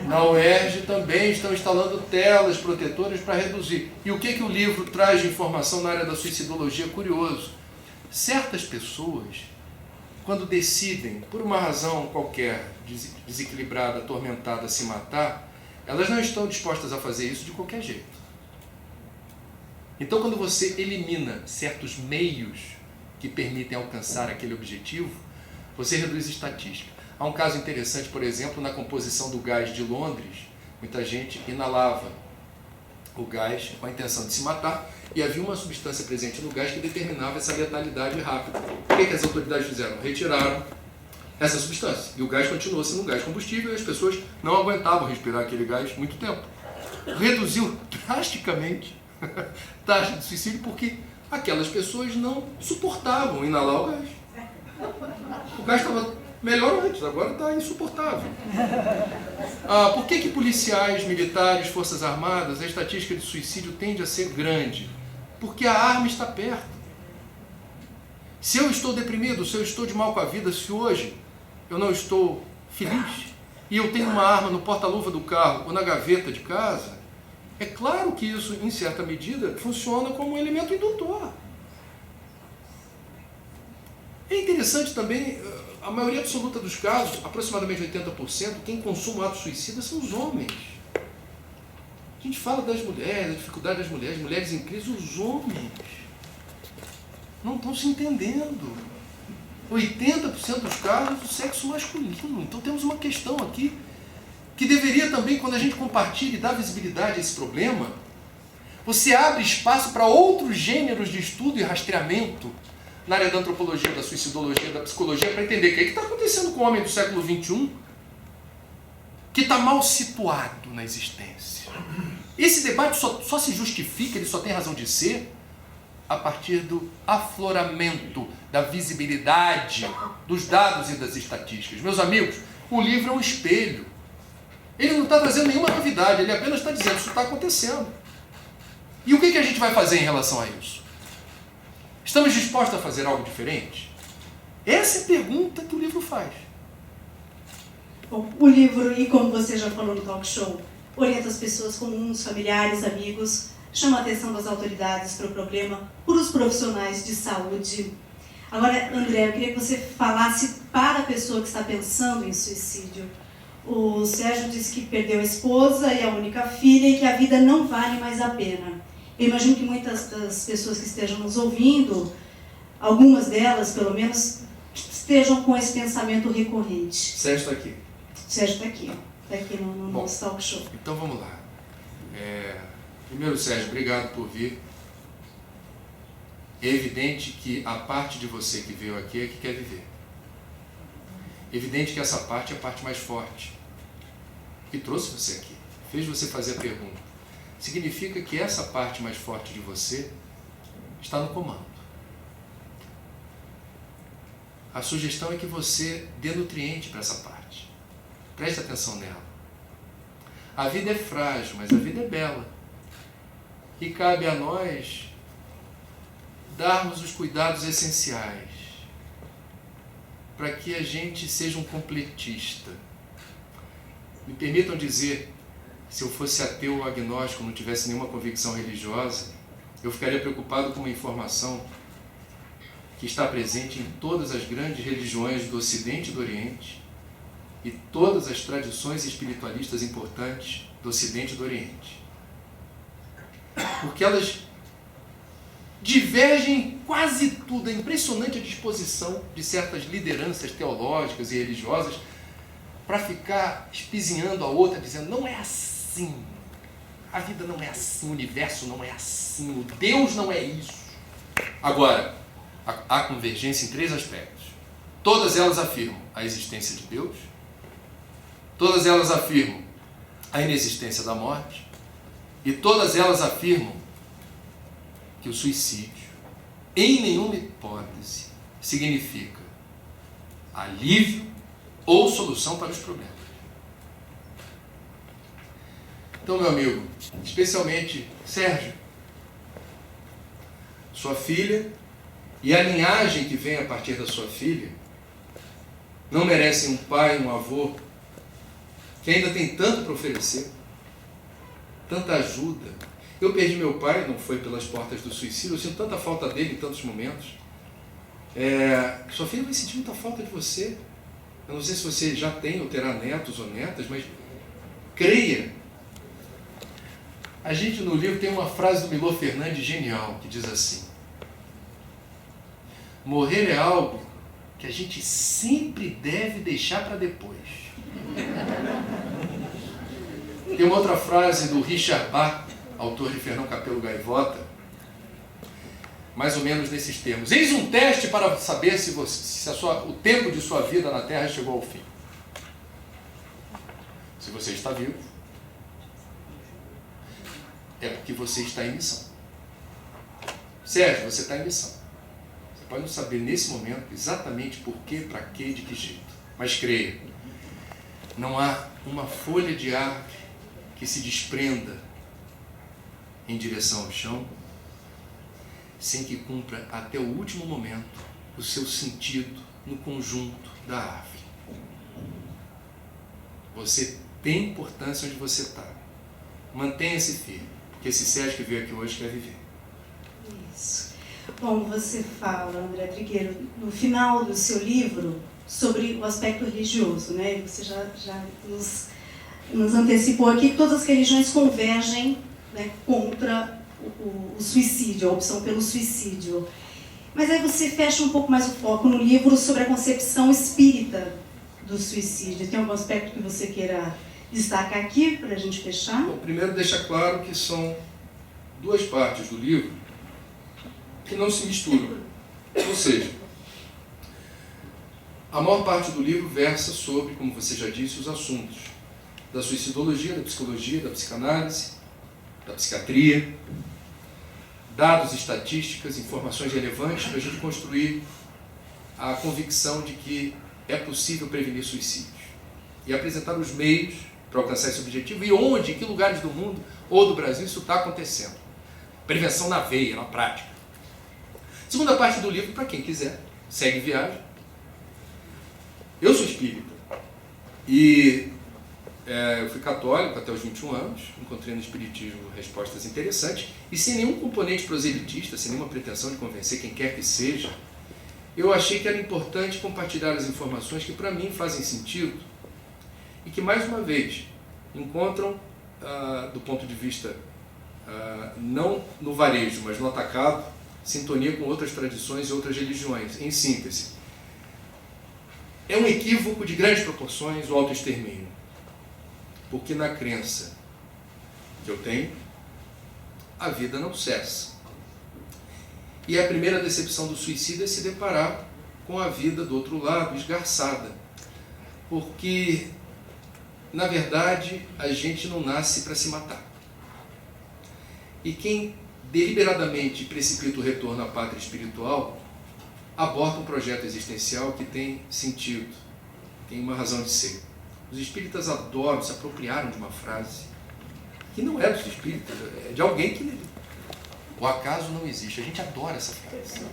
Na UERJ também estão instalando telas protetoras para reduzir. E o que o livro traz de informação na área da suicidologia? Curioso. Certas pessoas, quando decidem, por uma razão qualquer, desequilibrada, atormentada, se matar, elas não estão dispostas a fazer isso de qualquer jeito. Então, quando você elimina certos meios que permitem alcançar aquele objetivo, você reduz a estatística. Há um caso interessante, por exemplo, na composição do gás de Londres. Muita gente inalava o gás com a intenção de se matar e havia uma substância presente no gás que determinava essa letalidade rápida. O que as autoridades fizeram? Retiraram essa substância e o gás continuou sendo um gás combustível e as pessoas não aguentavam respirar aquele gás muito tempo. Reduziu drasticamente a taxa de suicídio porque aquelas pessoas não suportavam inalar o gás. O gás estava melhor antes, agora está insuportável. Por que policiais, militares, forças armadas, a estatística de suicídio tende a ser grande? Porque a arma está perto. Se eu estou deprimido, se eu estou de mal com a vida, se hoje eu não estou feliz e eu tenho uma arma no porta-luva do carro ou na gaveta de casa, é claro que isso, em certa medida, funciona como um elemento indutor. É interessante também, a maioria absoluta dos casos, aproximadamente 80%, quem consuma ato suicida são os homens. A gente fala das mulheres, da dificuldade das mulheres em crise, os homens não estão se entendendo. 80% dos casos, o sexo masculino. Então temos uma questão aqui que deveria também, quando a gente compartilha e dá visibilidade a esse problema, você abre espaço para outros gêneros de estudo e rastreamento na área da antropologia, da suicidologia, da psicologia, para entender o que está acontecendo com o homem do século XXI que está mal situado na existência. Esse debate só se justifica, ele só tem razão de ser a partir do afloramento, da visibilidade dos dados e das estatísticas. Meus amigos, o livro é um espelho. Ele não está trazendo nenhuma novidade, ele apenas está dizendo que isso está acontecendo. E o que a gente vai fazer em relação a isso? Estamos dispostos a fazer algo diferente? Essa é a pergunta que o livro faz. Bom, o livro, e como você já falou no talk show, orienta as pessoas comuns, familiares, amigos, chama a atenção das autoridades para o problema, para os profissionais de saúde. Agora, André, eu queria que você falasse para a pessoa que está pensando em suicídio. O Sérgio disse que perdeu a esposa e a única filha e que a vida não vale mais a pena. Eu imagino que muitas das pessoas que estejam nos ouvindo, algumas delas, pelo menos, estejam com esse pensamento recorrente. Sérgio está aqui. Sérgio está aqui, ó. Está aqui no nosso talk show. Então vamos lá. Primeiro, Sérgio, obrigado por vir. É evidente que a parte de você que veio aqui é que quer viver. É evidente que essa parte é a parte mais forte, que trouxe você aqui, fez você fazer a pergunta. Significa que essa parte mais forte de você está no comando. A sugestão é que você dê nutriente para essa parte. Preste atenção nela. A vida é frágil, mas a vida é bela. E cabe a nós darmos os cuidados essenciais para que a gente seja um completista. Me permitam dizer, se eu fosse ateu ou agnóstico, não tivesse nenhuma convicção religiosa, eu ficaria preocupado com uma informação que está presente em todas as grandes religiões do Ocidente e do Oriente e todas as tradições espiritualistas importantes do Ocidente e do Oriente. Porque elas divergem em quase tudo. É impressionante a disposição de certas lideranças teológicas e religiosas para ficar espizinhando a outra, dizendo, não é assim, a vida não é assim, o universo não é assim, o Deus não é isso. Agora, há convergência em 3 aspectos. Todas elas afirmam a existência de Deus, todas elas afirmam a inexistência da morte, e todas elas afirmam que o suicídio, em nenhuma hipótese, significa alívio ou solução para os problemas. Então, meu amigo, especialmente Sérgio, sua filha e a linhagem que vem a partir da sua filha não merecem um pai, um avô que ainda tem tanto para oferecer, tanta ajuda. Eu perdi meu pai, não foi pelas portas do suicídio, eu sinto tanta falta dele em tantos momentos. Sua filha vai sentir muita falta de você. Eu não sei se você já tem ou terá netos ou netas, mas creia. A gente no livro tem uma frase do Milor Fernandes genial, que diz assim: morrer é algo que a gente sempre deve deixar para depois. Tem uma outra frase do Richard Bach, autor de Fernão Capelo Gaivota, mais ou menos nesses termos: eis um teste para saber se o tempo de sua vida na Terra chegou ao fim. Se você está vivo, é porque você está em missão. Sérgio, você está em missão. Você pode não saber nesse momento exatamente por quê, para quê e de que jeito. Mas creia, não há uma folha de árvore que se desprenda em direção ao chão sem que cumpra até o último momento o seu sentido no conjunto da árvore. Você tem importância onde você está. Mantenha-se firme, porque esse Sérgio que veio aqui hoje quer viver. Isso. Bom, você fala, André Trigueiro, no final do seu livro, sobre o aspecto religioso, né? Você já nos nos antecipou aqui que todas as religiões convergem, né, contra o suicídio, a opção pelo suicídio. Mas aí você fecha um pouco mais o foco no livro sobre a concepção espírita do suicídio. Tem algum aspecto que você queira destacar aqui para a gente fechar? Bom, primeiro deixa claro que são duas partes do livro que não se misturam. Ou seja, a maior parte do livro versa sobre, como você já disse, os assuntos da suicidologia, da psicologia, da psicanálise, da psiquiatria, dados, estatísticas, informações relevantes para a gente construir a convicção de que é possível prevenir suicídios e apresentar os meios para alcançar esse objetivo e onde, em que lugares do mundo ou do Brasil isso está acontecendo. Prevenção na veia, na prática. Segunda parte do livro, para quem quiser, segue viagem. Eu sou espírita e eu fui católico até os 21 anos, encontrei no espiritismo respostas interessantes e sem nenhum componente proselitista, sem nenhuma pretensão de convencer quem quer que seja, eu achei que era importante compartilhar as informações que para mim fazem sentido e que, mais uma vez, encontram, do ponto de vista não no varejo, mas no atacado, sintonia com outras tradições e outras religiões. Em síntese, é um equívoco de grandes proporções o autoextermínio, porque na crença que eu tenho, a vida não cessa. E a primeira decepção do suicídio é se deparar com a vida do outro lado, esgarçada. Porque, na verdade, a gente não nasce para se matar. E quem deliberadamente precipita o retorno à pátria espiritual, aborta um projeto existencial que tem sentido, tem uma razão de ser. Os espíritas adoram, se apropriaram de uma frase que não é dos espíritas, é de alguém que... O acaso não existe. A gente adora essa frase.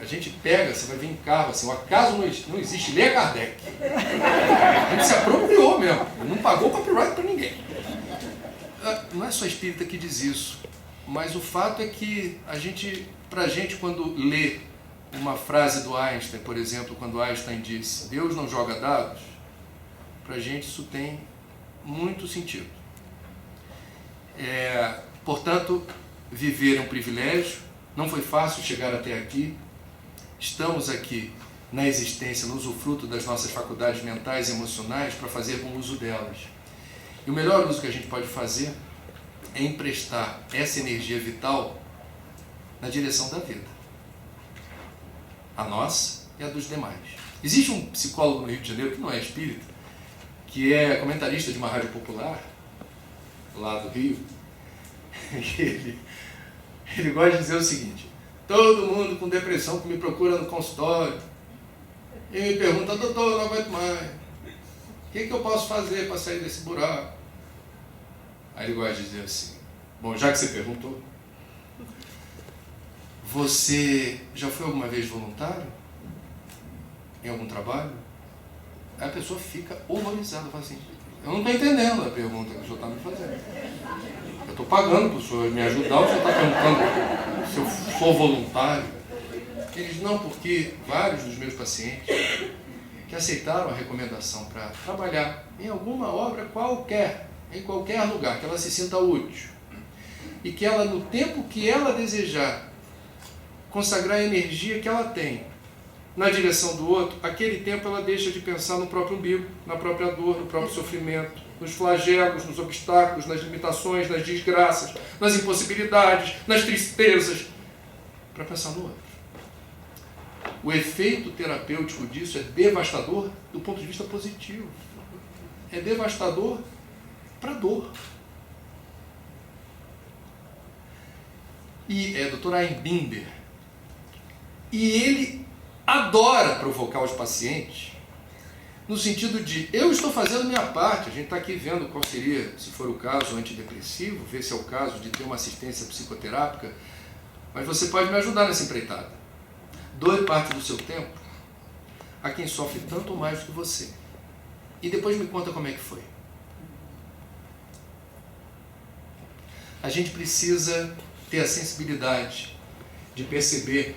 A gente pega, você vai ver em carro assim, o acaso não existe, lê Kardec. A gente se apropriou mesmo, não pagou copyright para ninguém. Não é só espírita que diz isso, mas o fato é que pra gente, quando lê uma frase do Einstein, por exemplo, quando Einstein diz Deus não joga dados, pra gente isso tem muito sentido. Portanto, viver é um privilégio, não foi fácil chegar até aqui, estamos aqui na existência, no usufruto das nossas faculdades mentais e emocionais para fazer bom uso delas. E o melhor uso que a gente pode fazer é emprestar essa energia vital na direção da vida. A nossa e a dos demais. Existe um psicólogo no Rio de Janeiro que não é espírita, que é comentarista de uma rádio popular, lá do Rio. Ele gosta de dizer o seguinte: todo mundo com depressão que me procura no consultório e me pergunta, doutor, eu não aguento mais, o que eu posso fazer para sair desse buraco? Aí ele gosta de dizer assim: bom, já que você perguntou, você já foi alguma vez voluntário em algum trabalho? Aí a pessoa fica horrorizada, fala assim: eu não estou entendendo a pergunta que o senhor está me fazendo. Eu estou pagando para o senhor me ajudar, o senhor está perguntando se eu sou voluntário. Eles não, porque vários dos meus pacientes que aceitaram a recomendação para trabalhar em alguma obra qualquer, em qualquer lugar, que ela se sinta útil, e que ela, no tempo que ela desejar, consagrar a energia que ela tem na direção do outro, aquele tempo ela deixa de pensar no próprio umbigo, na própria dor, no próprio sofrimento, nos flagelos, nos obstáculos, nas limitações, nas desgraças, nas impossibilidades, nas tristezas, para pensar no outro. O efeito terapêutico disso é devastador do ponto de vista positivo. É devastador para a dor. E é Dr. Einbinder. E ele adora provocar os pacientes no sentido de, eu estou fazendo minha parte, a gente está aqui vendo qual seria, se for o caso, antidepressivo, ver se é o caso de ter uma assistência psicoterápica, mas você pode me ajudar nessa empreitada. Doe parte do seu tempo a quem sofre tanto ou mais do que você. E depois me conta como é que foi. A gente precisa ter a sensibilidade de perceber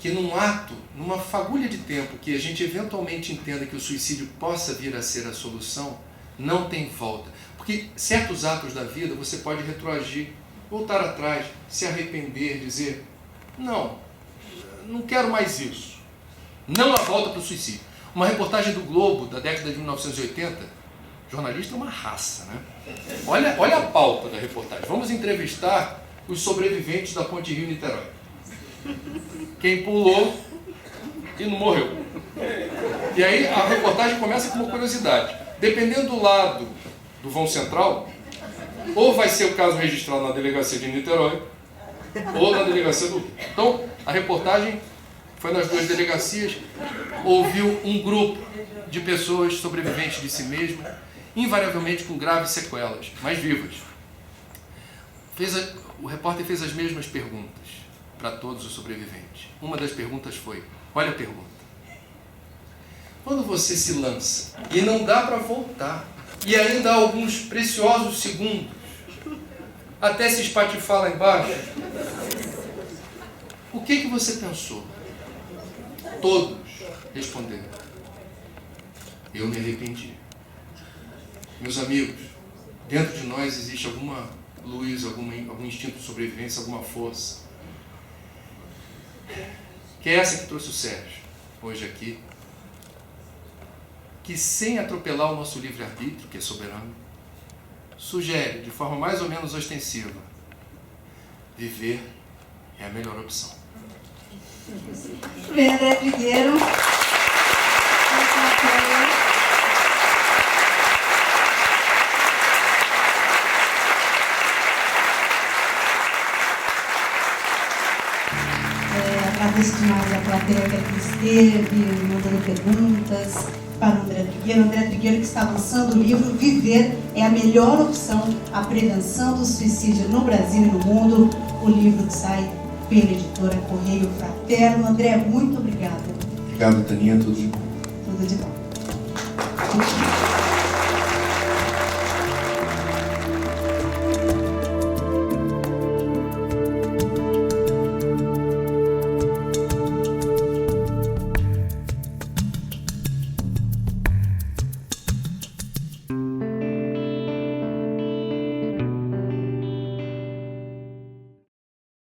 que num ato, numa fagulha de tempo, que a gente eventualmente entenda que o suicídio possa vir a ser a solução, não tem volta. Porque certos atos da vida você pode retroagir, voltar atrás, se arrepender, dizer, não quero mais isso. Não há volta para o suicídio. Uma reportagem do Globo, da década de 1980, jornalista é uma raça, né? Olha a pauta da reportagem. Vamos entrevistar os sobreviventes da Ponte Rio-Niterói. Quem pulou e não morreu. E aí a reportagem começa com uma curiosidade. Dependendo do lado do vão central, ou vai ser o caso registrado na delegacia de Niterói, ou na delegacia do Rio. Então, a reportagem foi nas duas delegacias, ouviu um grupo de pessoas sobreviventes de si mesmas, invariavelmente com graves sequelas, mas vivas. O repórter fez as mesmas perguntas para todos os sobreviventes. Uma das perguntas foi, olha a pergunta, quando você se lança e não dá para voltar, e ainda há alguns preciosos segundos, até se espatifar lá embaixo, o que você pensou? Todos responderam, eu me arrependi. Meus amigos, dentro de nós existe alguma luz, algum instinto de sobrevivência, alguma força, que é essa que trouxe o Sérgio hoje aqui, que sem atropelar o nosso livre-arbítrio, que é soberano, sugere, de forma mais ou menos ostensiva, viver é a melhor opção. Bem, André Trigueiro. Agradeço demais a plateia que aqui esteve, mandando perguntas para o André Trigueiro. André Trigueiro, que está lançando o livro Viver é a Melhor Opção, a Prevenção do Suicídio no Brasil e no Mundo. O livro que sai pela editora Correio Fraterno. André, muito obrigada. Obrigado, Taninha. Tudo de bom. Tudo de bom.